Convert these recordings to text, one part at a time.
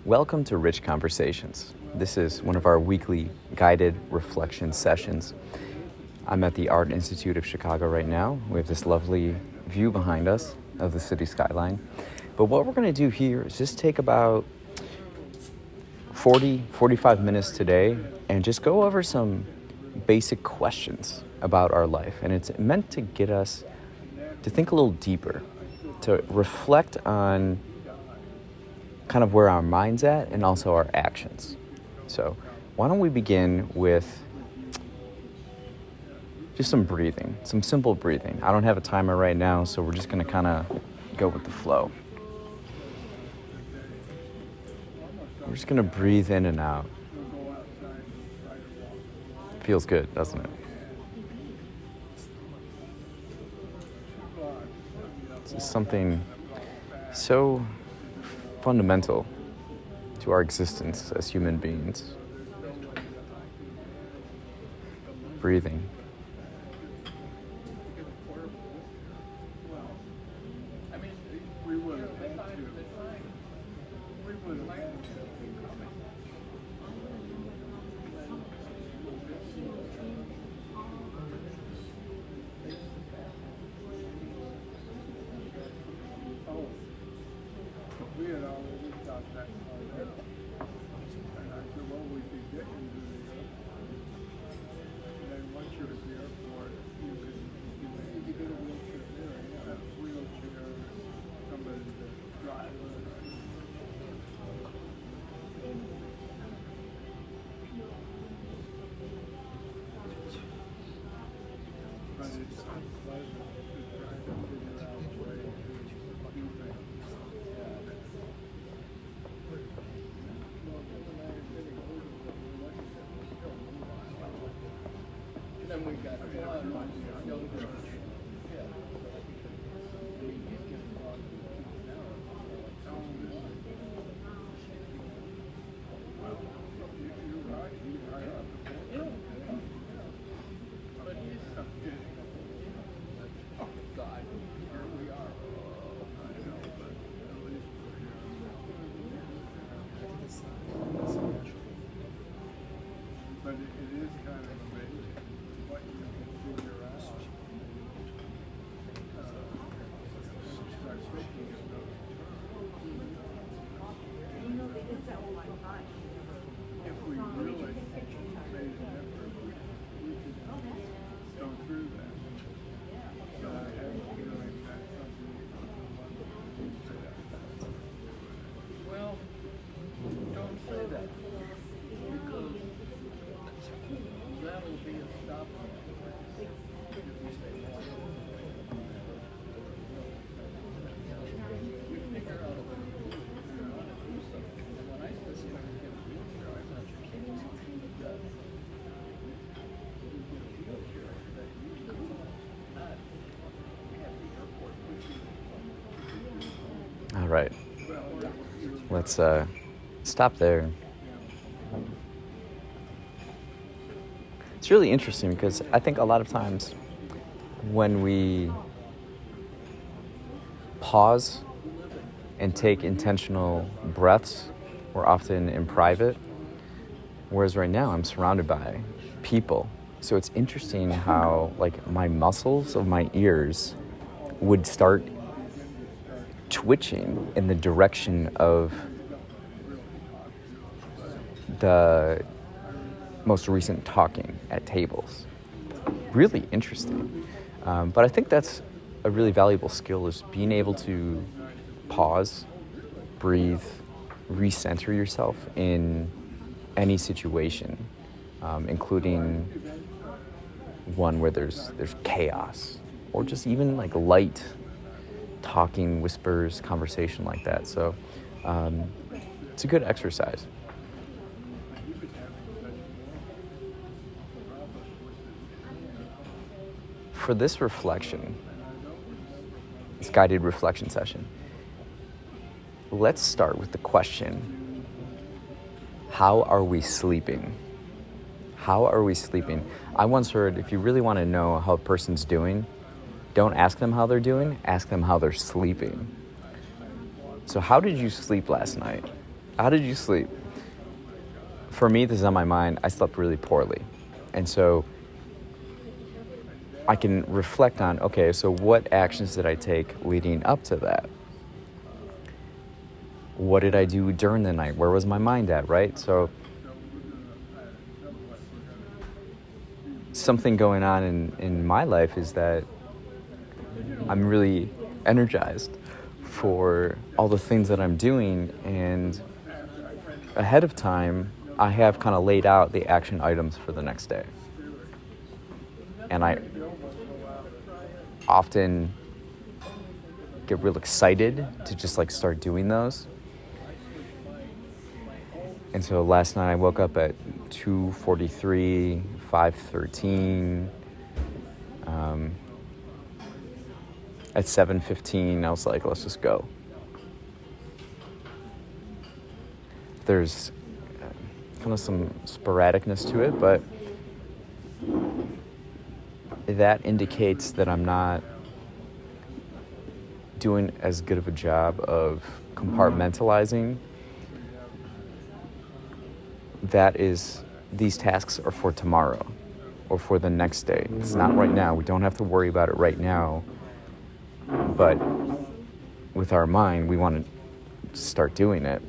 Welcome to Rich Conversations. This is one of our weekly guided reflection sessions. I'm at the Art Institute of Chicago right now. We have this lovely view behind us of the city skyline. But what we're going to do here is just take about 45 minutes today and just go over some basic questions about our life. And it's meant to get us to think a little deeper, to reflect on kind of where our mind's at and also our actions. So why don't we begin with just some breathing, some simple breathing. I don't have a timer right now, so we're just going to kind of go with the flow. We're just going to breathe in and out. Feels good, doesn't it? This is something so fundamental to our existence as human beings. Breathing. All right, let's stop there. It's really interesting because I think a lot of times when we pause and take intentional breaths, we're often in private, whereas right now I'm surrounded by people. So it's interesting how my muscles of my ears would start twitching in the direction of the most recent talking at tables. Really interesting. But I think that's a really valuable skill, is being able to pause, breathe, recenter yourself in any situation, including one where there's chaos, or just even light talking, whispers, conversation like that. So it's a good exercise. For this reflection, this guided reflection session, let's start with the question, how are we sleeping? How are we sleeping? I once heard, if you really want to know how a person's doing, don't ask them how they're doing, ask them how they're sleeping. So how did you sleep last night? How did you sleep? For me, this is on my mind. I slept really poorly. And so I can reflect on, okay, so what actions did I take leading up to that? What did I do during the night? Where was my mind at, right? So something going on in my life is that I'm really energized for all the things that I'm doing, and ahead of time, I have kind of laid out the action items for the next day. And I often get real excited to just like start doing those. And so last night I woke up at 2:43, 5:13. At 7:15, I was like, let's just go. There's kind of some sporadicness to it, but that indicates that I'm not doing as good of a job of compartmentalizing. That is, these tasks are for tomorrow or for the next day. It's not right now. We don't have to worry about it right now. But with our mind, we want to start doing it.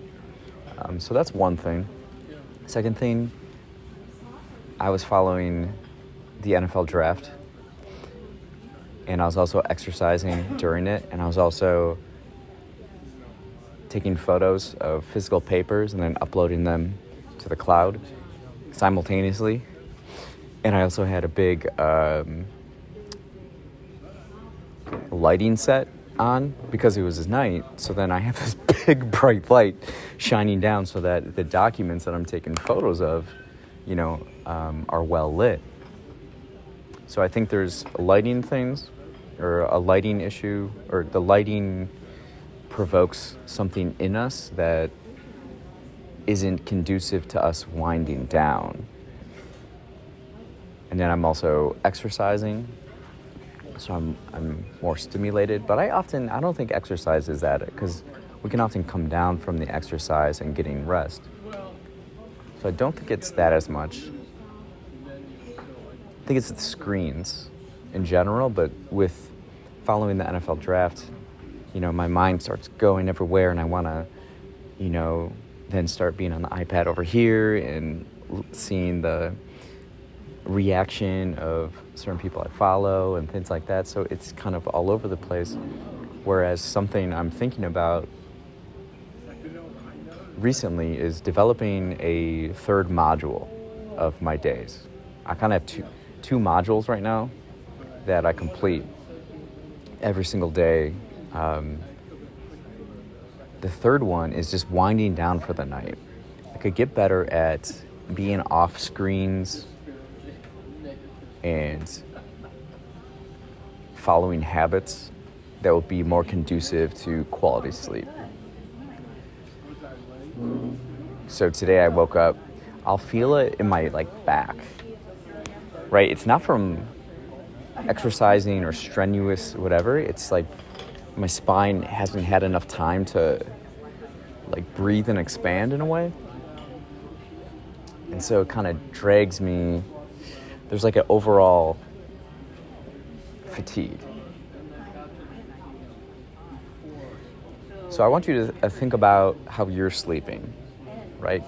So that's one thing. Second thing, I was following the NFL draft, and I was also exercising during it, and I was also taking photos of physical papers and then uploading them to the cloud simultaneously. And I also had a big lighting set on because it was his night. So then I have this big bright light shining down so that the documents that I'm taking photos of, are well lit. So I think there's lighting things, or a lighting issue, or the lighting provokes something in us that isn't conducive to us winding down. And then I'm also exercising, so I'm more stimulated. But I don't think exercise is that, because we can often come down from the exercise and getting rest. So I don't think it's that as much. I think it's the screens in general, but with following the NFL draft, my mind starts going everywhere, and I want to, then start being on the iPad over here and seeing the reaction of certain people I follow and things like that. So it's kind of all over the place. Whereas something I'm thinking about recently is developing a third module of my days. I kind of have two modules right now that I complete every single day. The third one is just winding down for the night. I could get better at being off screens and following habits that will be more conducive to quality sleep. So today I woke up, I'll feel it in my back, right? It's not from exercising or strenuous whatever. It's like my spine hasn't had enough time to breathe and expand in a way. And so it kind of drags me. There's an overall fatigue. So I want you to think about how you're sleeping, right?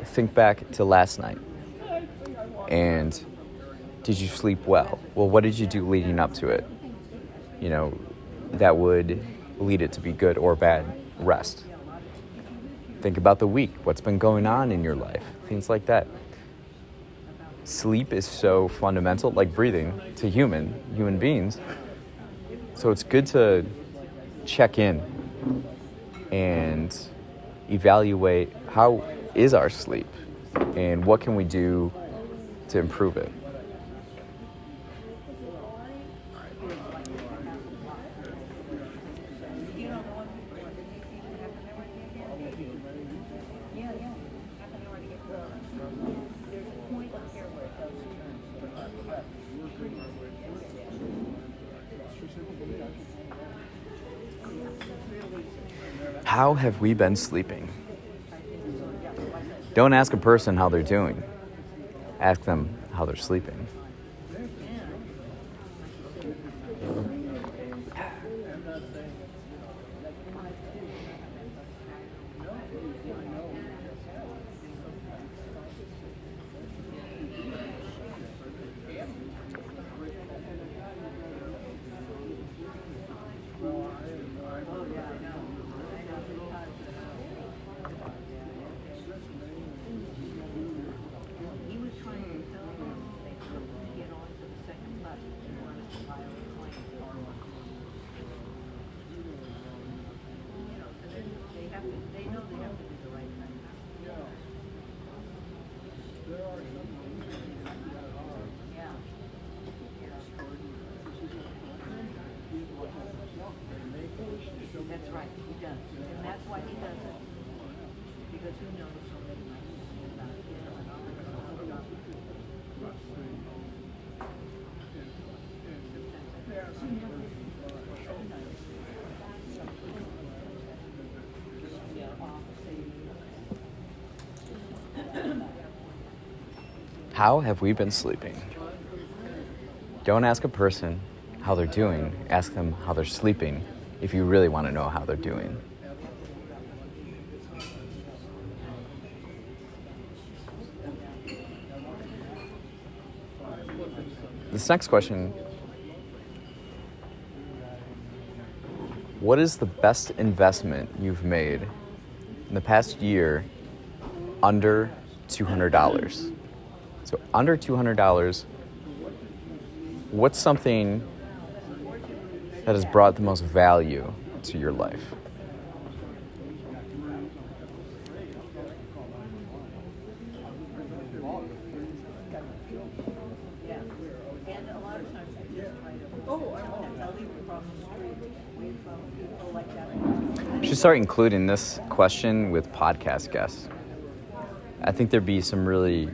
Think back to last night. And did you sleep well? Well, what did you do leading up to it? That would lead it to be good or bad rest. Think about the week. What's been going on in your life? Things like that. Sleep is so fundamental, like breathing, to human beings. So it's good to check in and evaluate how is our sleep and what can we do to improve it. How have we been sleeping? Don't ask a person how they're doing. Ask them how they're sleeping. That's right, he does. And that's why he does it. Because who knows so many about How have we been sleeping? Don't ask a person how they're doing. Ask them how they're sleeping if you really want to know how they're doing. This next question: what is the best investment you've made in the past year under $200? So under $200, what's something that has brought the most value to your life? And a lot of times I just try to, I'll leave it from the street, away from people like that. You should start including this question with podcast guests. I think there'd be some really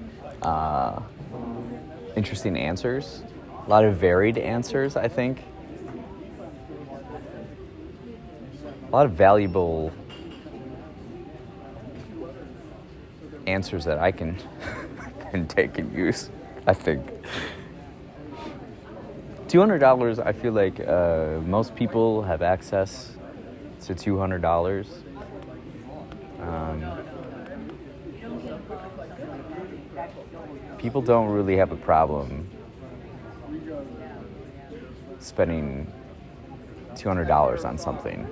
interesting answers, a lot of varied answers, I think. A lot of valuable answers that I can take and use, I think. $200, I feel like most people have access to $200. People don't really have a problem spending $200 on something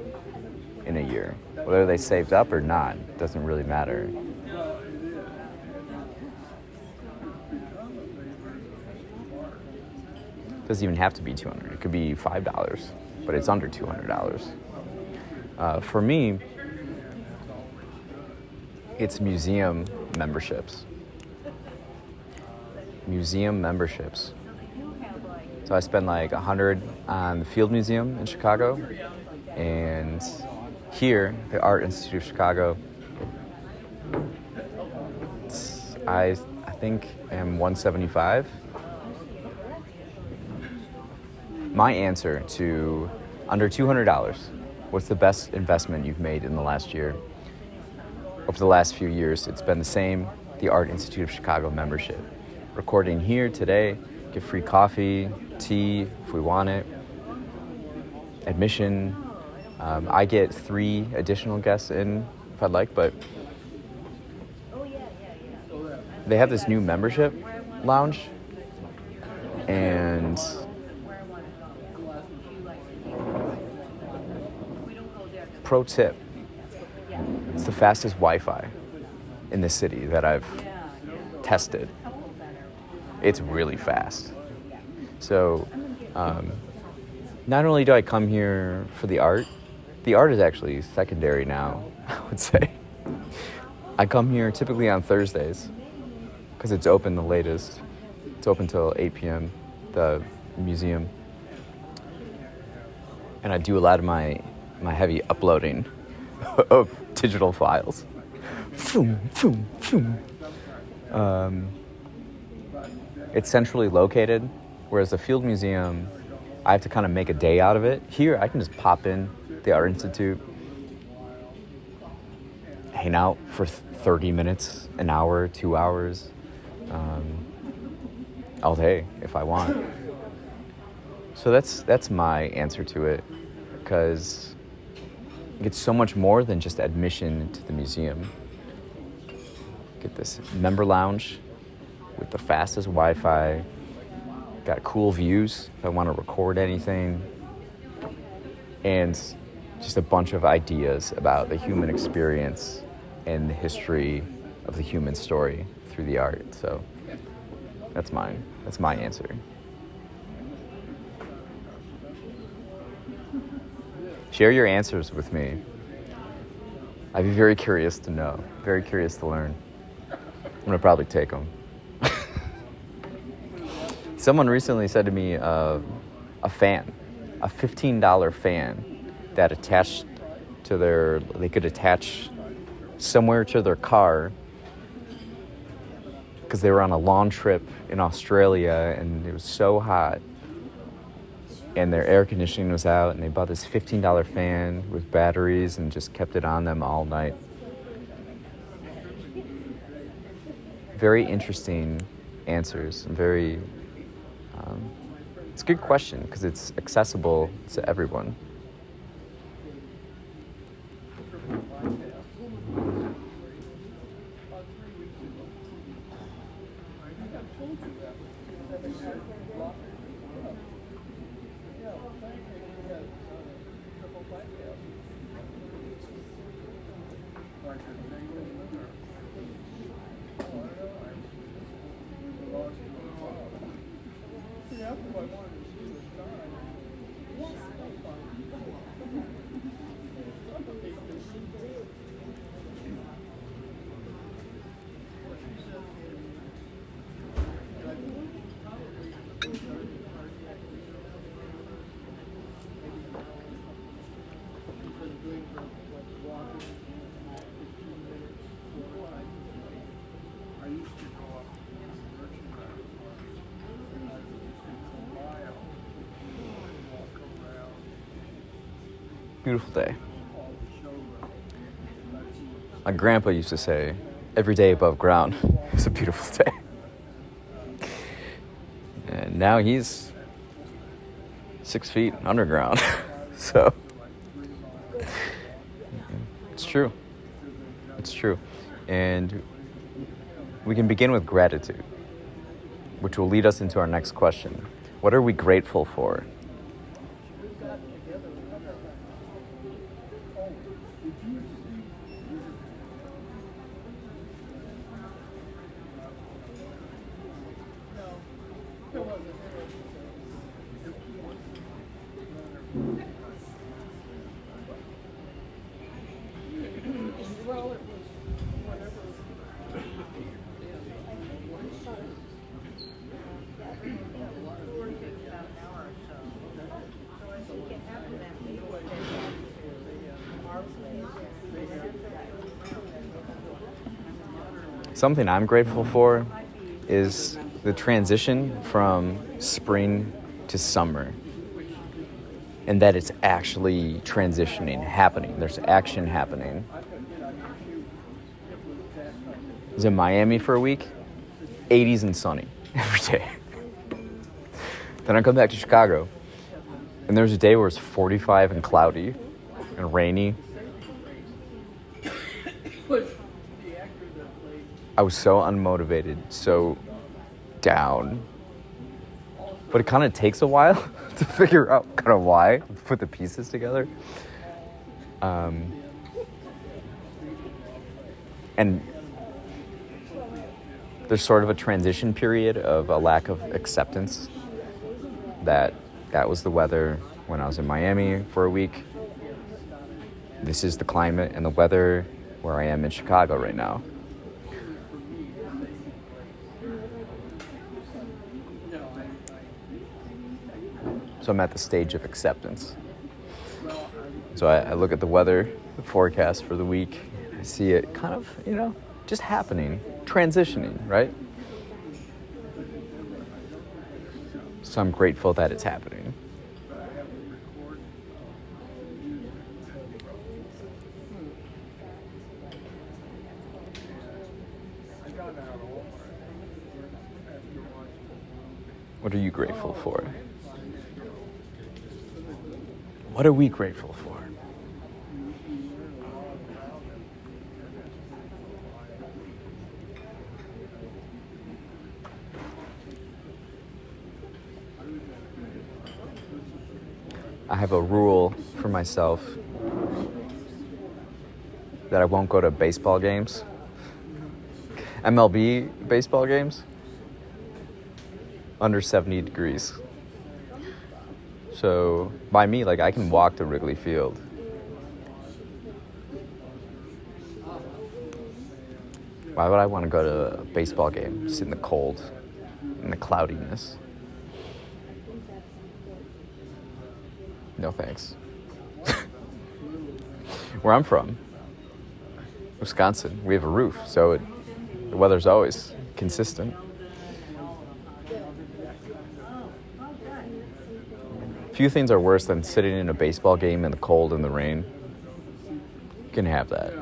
in a year. Whether they saved up or not, doesn't really matter. Doesn't even have to be $200. It could be $5, but it's under $200. For me, it's museum memberships. Museum memberships. So I spend like $100 on the Field Museum in Chicago, and here, the Art Institute of Chicago, I think am $175. My answer to under $200, what's the best investment you've made in the last year? Over the last few years, it's been the same, the Art Institute of Chicago membership. Recording here today, get free coffee, tea if we want it, admission. I get 3 additional guests in if I'd like, but they have this new membership lounge, and pro tip, it's the fastest Wi-Fi in the city that I've tested. It's really fast. So not only do I come here for the art is actually secondary now, I would say. I come here typically on Thursdays because it's open the latest. It's open till 8 p.m., the museum. And I do a lot of my heavy uploading of digital files. It's centrally located, whereas the Field Museum, I have to kind of make a day out of it. Here, I can just pop in the Art Institute, hang out for 30 minutes, an hour, 2 hours, all day if I want. So that's my answer to it, because it's so much more than just admission to the museum. Get this member lounge with the fastest Wi-Fi, got cool views if I want to record anything, and just a bunch of ideas about the human experience and the history of the human story through the art. So that's mine. That's my answer. Share your answers with me. I'd be very curious to know, very curious to learn. I'm gonna probably take them. Someone recently said to me, a fan, a $15 fan that attached to they could attach somewhere to their car, because they were on a long trip in Australia and it was so hot and their air conditioning was out, and they bought this $15 fan with batteries and just kept it on them all night. Very interesting answers, and very it's a good question because it's accessible to everyone. Beautiful day. My grandpa used to say, every day above ground is a beautiful day. And now he's 6 feet underground. So it's true. It's true. And we can begin with gratitude, which will lead us into our next question. What are we grateful for? Something I'm grateful for is the transition from spring to summer, and that it's actually transitioning, happening. There's action happening. I was in Miami for a week, 80s and sunny every day. Then I come back to Chicago, and there was a day where it's 45 and cloudy and rainy. I was so unmotivated, so down. But it kind of takes a while to figure out kind of why, put the pieces together. And there's sort of a transition period of a lack of acceptance that was the weather when I was in Miami for a week. This is the climate and the weather where I am in Chicago right now. So I'm at the stage of acceptance. So I look at the weather, the forecast for the week. I see it kind of, just happening, transitioning, right? So I'm grateful that it's happening. What are you grateful for? What are we grateful for? I have a rule for myself that I won't go to baseball games, MLB baseball games, under 70 degrees. So by me, like, I can walk to Wrigley Field. Why would I want to go to a baseball game, sit in the cold, in the cloudiness? No thanks. Where I'm from, Wisconsin, we have a roof, so the weather's always consistent. Few things are worse than sitting in a baseball game in the cold and the rain. You can have that.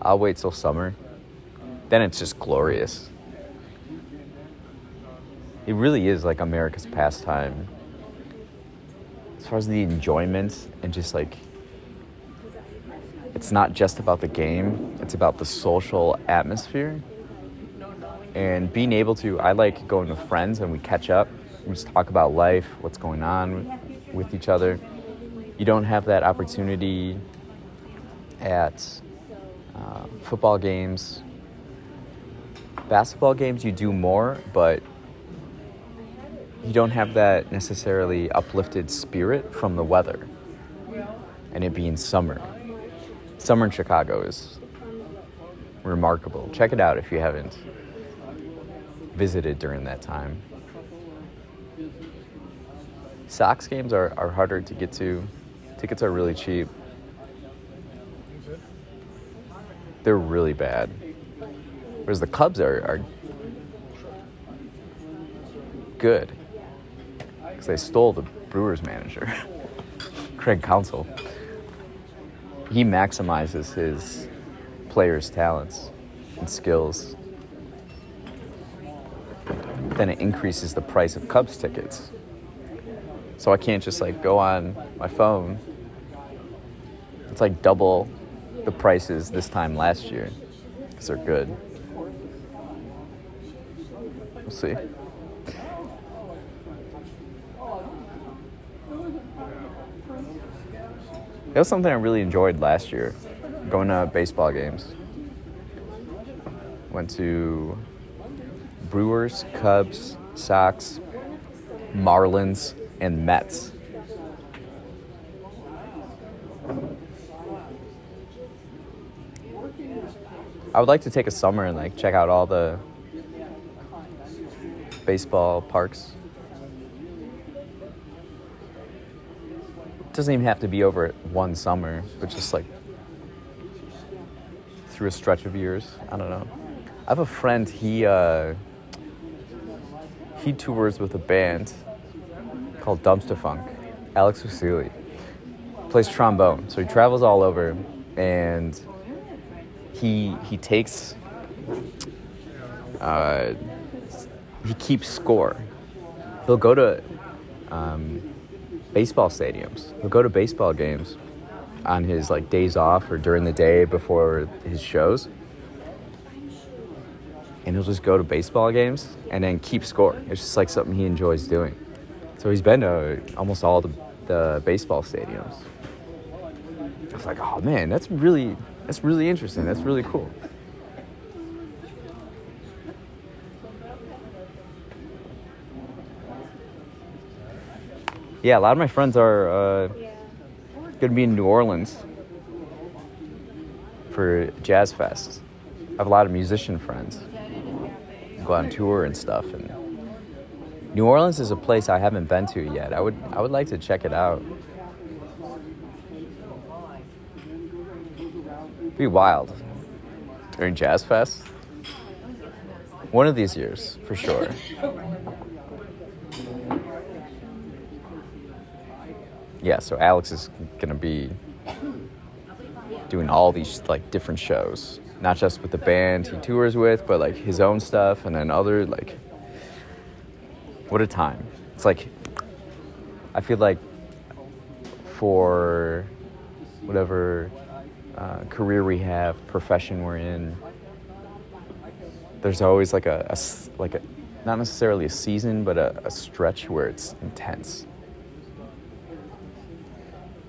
I'll wait till summer. Then it's just glorious. It really is like America's pastime. As far as the enjoyment and just like, it's not just about the game, it's about the social atmosphere. And being able to, I like going with friends and we catch up, we just talk about life, what's going on with each other. You don't have that opportunity at football games. Basketball games, you do more, but you don't have that necessarily uplifted spirit from the weather and it being summer. Summer in Chicago is remarkable. Check it out if you haven't visited during that time. Sox games are harder to get to. Tickets are really cheap. They're really bad. Whereas the Cubs are good. Because they stole the Brewers manager, Craig Counsell. He maximizes his players' talents and skills. Then it increases the price of Cubs tickets. So I can't just like go on my phone. It's like double the prices this time last year because they're good. We'll see. That was something I really enjoyed last year, going to baseball games. Went to Brewers, Cubs, Sox, Marlins, and Mets. I would like to take a summer and like check out all the baseball parks. It doesn't even have to be over one summer, but just like through a stretch of years. I don't know. I have a friend, he tours with a band called Dumpster Funk. Alex Vasili plays trombone, so he travels all over, and he takes he keeps score. He'll go to baseball stadiums. He'll go to baseball games on his like days off or during the day before his shows. And he'll just go to baseball games and then keep score. It's just like something he enjoys doing. So he's been to almost all the baseball stadiums. I was like, oh man, that's really interesting. That's really cool. Yeah, a lot of my friends are going to be in New Orleans for Jazz Fest. I have a lot of musician friends who go on tour and stuff. And New Orleans is a place I haven't been to yet. I would like to check it out. It'd be wild during Jazz Fest. One of these years, for sure. Yeah, so Alex is going to be doing all these like different shows not just with the band he tours with, but like his own stuff, and then other, like, what a time. It's like, I feel like for whatever career we have, profession we're in, there's always like a not necessarily a season, but a stretch where it's intense.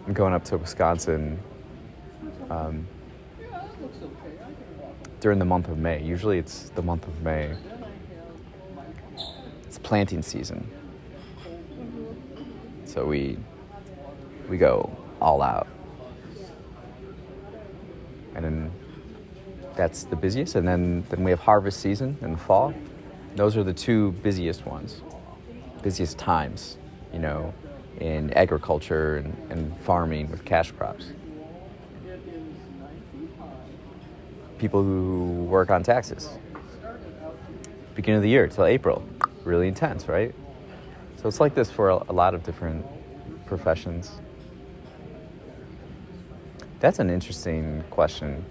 I'm going up to Wisconsin during the month of May. Usually it's the month of May. It's planting season. So we go all out. And then that's the busiest. And then we have harvest season in the fall. Those are the two busiest ones, busiest times, you know, in agriculture and farming with cash crops. People who work on taxes. Beginning of the year till April, really intense, right? So it's like this for a lot of different professions. That's an interesting question.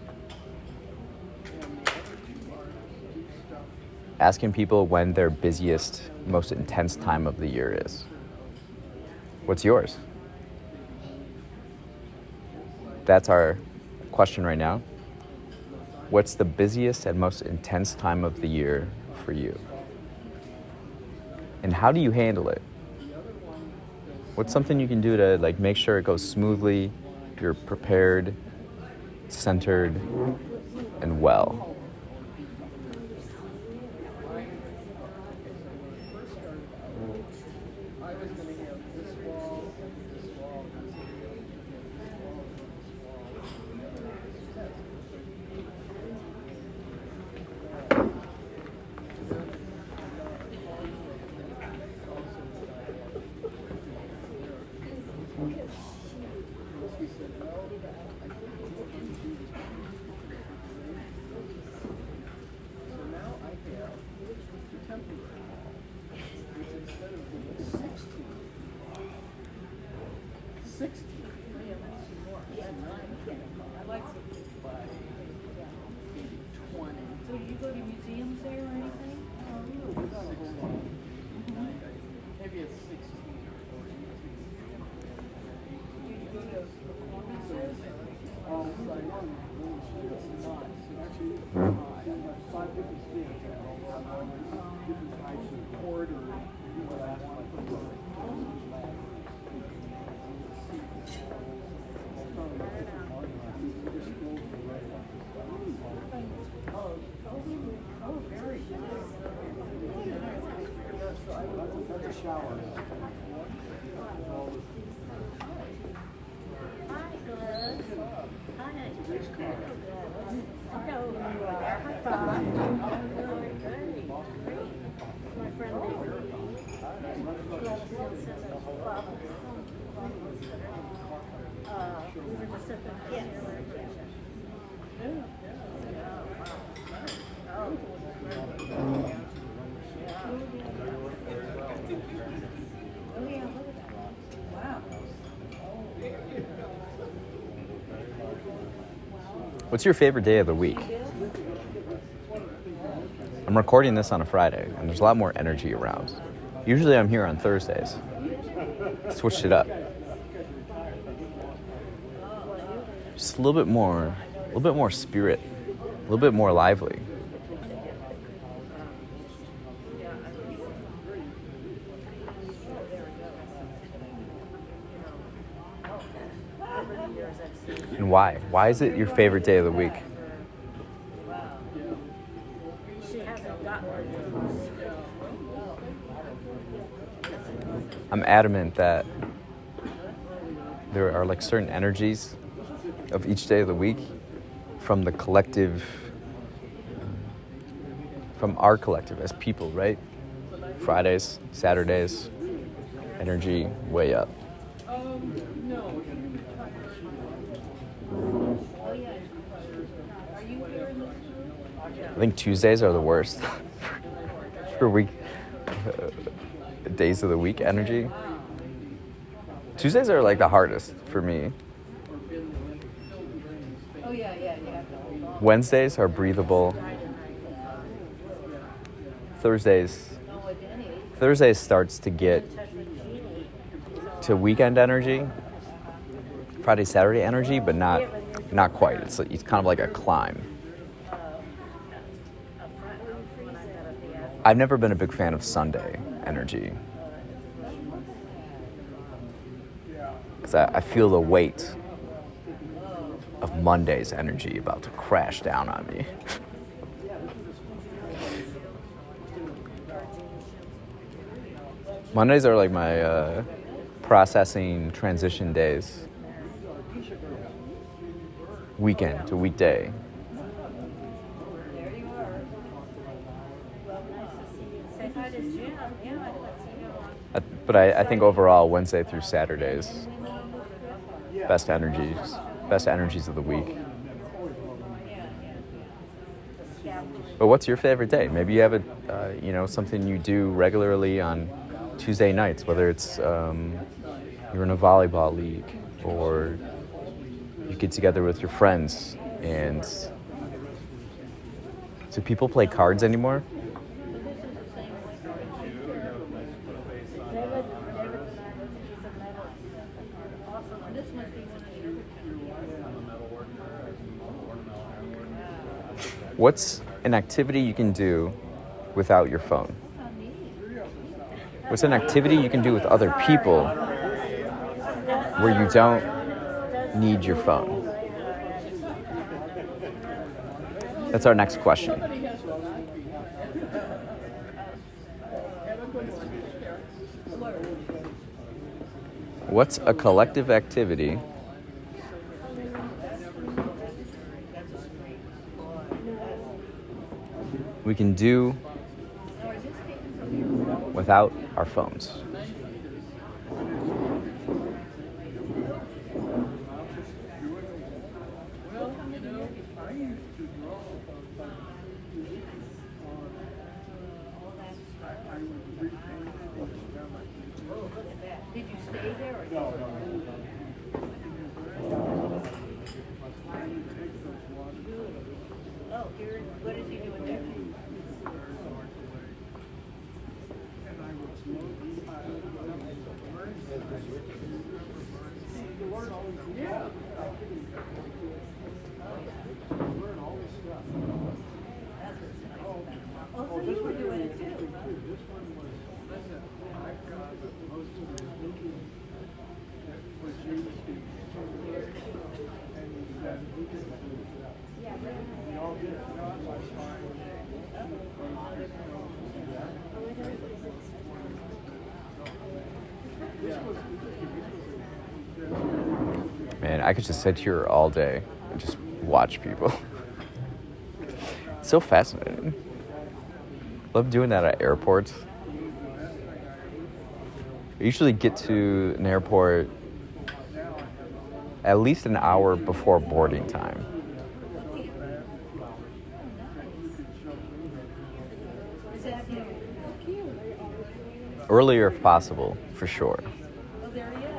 Asking people when their busiest, most intense time of the year is. What's yours? That's our question right now. What's the busiest and most intense time of the year for you? And how do you handle it? What's something you can do to like make sure it goes smoothly, you're prepared, centered, and well? So you go to museums there or anything? Maybe it's 16. Do you go to performances? Actually, I have 5 different things. Different types of cord or what I want to put Oh, very nice. That's a shower. Hi, Liz. Hi. Hello. High five. Great. My friend David. We were just at the What's your favorite day of the week? I'm recording this on a Friday, and there's a lot more energy around. Usually I'm here on Thursdays. Switched it up. Just a little bit more spirit, a little bit more lively. And why? Why is it your favorite day of the week? I'm adamant that there are like certain energies of each day of the week from the collective, from our collective as people, right? Fridays, Saturdays, energy way up. I think Tuesdays are the worst for week days of the week energy. Tuesdays are like the hardest for me. Oh yeah, you have to hold on. Wednesdays are breathable. Thursdays starts to get to weekend energy. Friday, Saturday energy, but not quite. It's kind of like a climb. I've never been a big fan of Sunday energy. Because I feel the weight of Monday's energy about to crash down on me. Mondays are like my processing transition days. Weekend to weekday. There you are. Well, nice to see you. Say hi to Jim. Yeah, let's see you. But I think overall, Wednesday through Saturdays, best energies of the week. But what's your favorite day? Maybe you have something you do regularly on Tuesday nights, whether it's you're in a volleyball league or you get together with your friends. And do people play cards anymore? What's an activity you can do without your phone? What's an activity you can do with other people where you don't need your phone? That's our next question. What's a collective activity we can do without our phones? Did you stay there or No. Oh, what is he doing there? Oh, so you were doing it too, Man, I could just sit here all day and just watch people. It's so fascinating. Love doing that at airports. I usually get to an airport at least an hour before boarding time. Earlier if possible, for sure. Oh, there he is.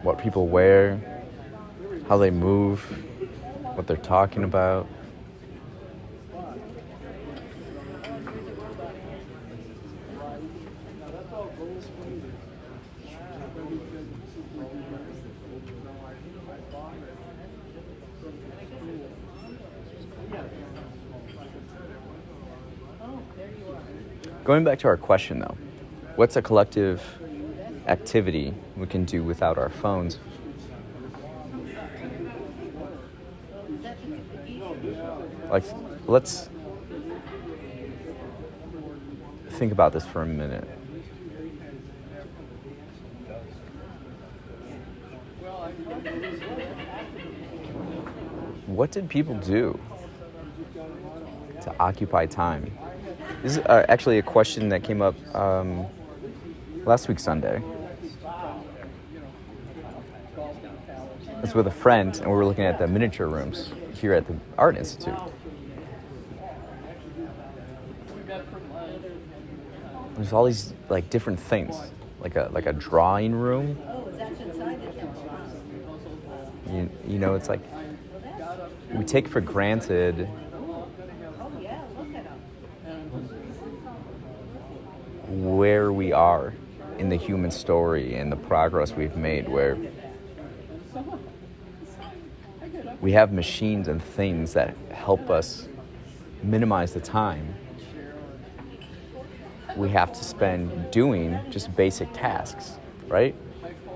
What people wear, how they move, what they're talking about. Going back to our question, though, what's a collective activity we can do without our phones? Like, let's think about this for a minute. What did people do to occupy time? This is actually a question that came up last week Sunday. I was with a friend, and we were looking at the miniature rooms here at the Art Institute. There's all these like different things, like a drawing room. Oh, that's inside the temple. You know, it's like we take for granted Oh yeah, look at them. where we are in the human story and the progress we've made, where we have machines and things that help us minimize the time we have to spend doing just basic tasks, right?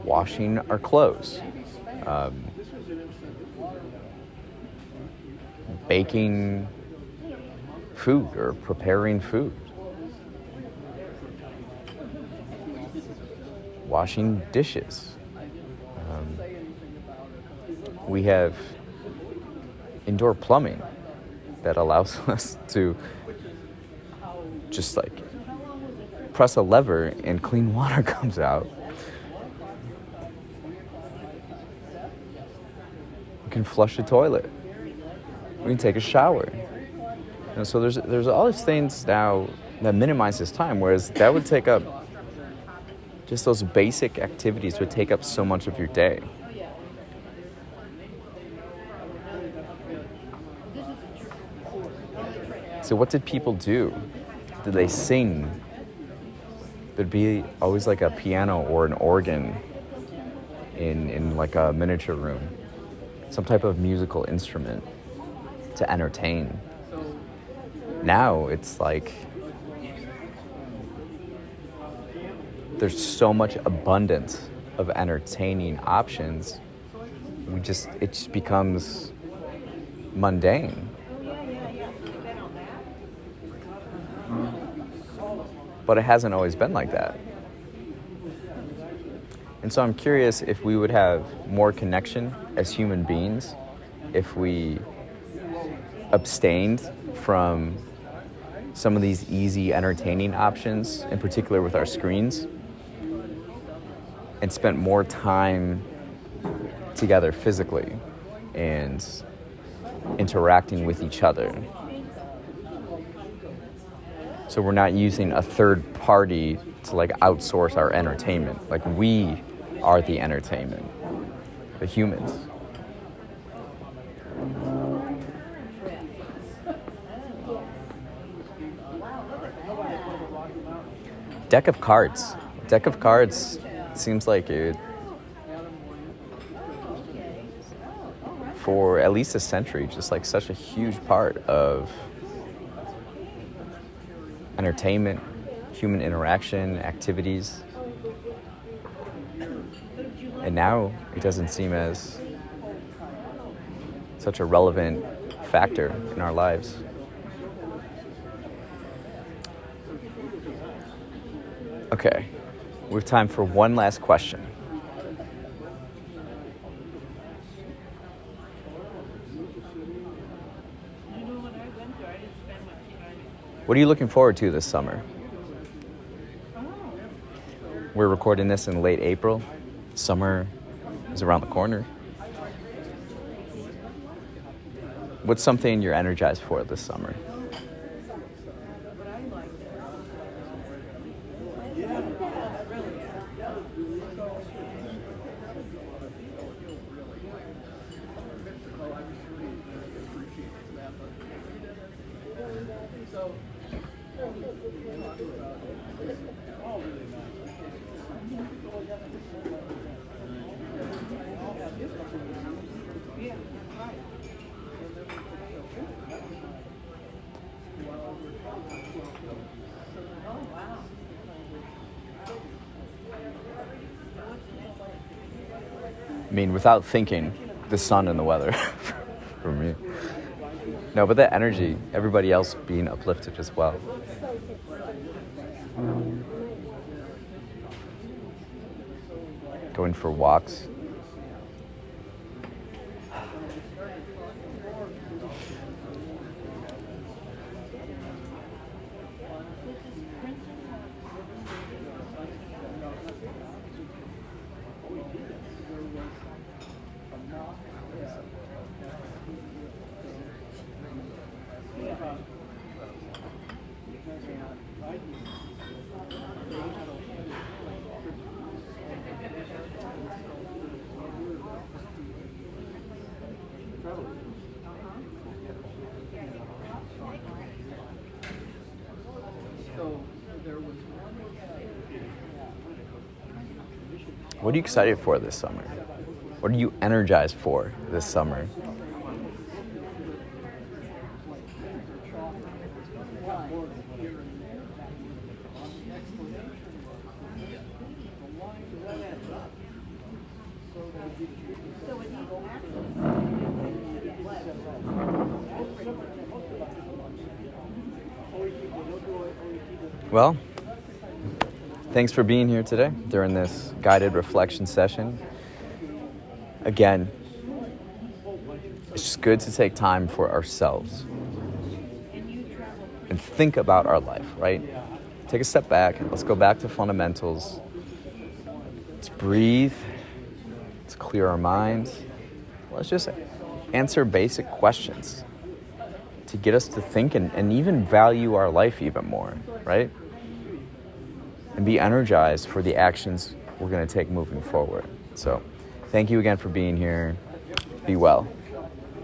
Washing our clothes, baking food or preparing food, washing dishes. We have indoor plumbing that allows us to just like press a lever and clean water comes out. We can flush the toilet. We can take a shower. And so there's all these things now that minimize this time, whereas that would take up, just those basic activities would take up so much of your day. So what did people do? Did they sing? There'd be always like a piano or an organ in like a miniature room, some type of musical instrument to entertain. Now it's like there's so much abundance of entertaining options. It just becomes mundane. But it hasn't always been like that. And so I'm curious if we would have more connection as human beings if we abstained from some of these easy entertaining options, in particular with our screens, and spent more time together physically and interacting with each other. So we're not using a third party to like outsource our entertainment. Like we are the entertainment, the humans. Deck of cards. Deck of cards seems like it, for at least a century, just like such a huge part of entertainment, human interaction, activities. And now it doesn't seem as such a relevant factor in our lives. Okay, we have time for one last question. What are you looking forward to this summer? We're recording this in late April. Summer is around the corner. What's something you're energized for this summer? I mean, without thinking, the sun and the weather for me. No, but that energy, everybody else being uplifted as well. Going for walks. So there was What are you excited for this summer? What are you energized for this summer? Well, thanks for being here today during this guided reflection session. Again, it's just good to take time for ourselves and think about our life, right? Take a step back. Let's go back to fundamentals. Let's breathe. Let's clear our minds. Let's just answer basic questions to get us to think and even value our life even more, right? And be energized for the actions we're going to take moving forward. So, thank you again for being here. Be well.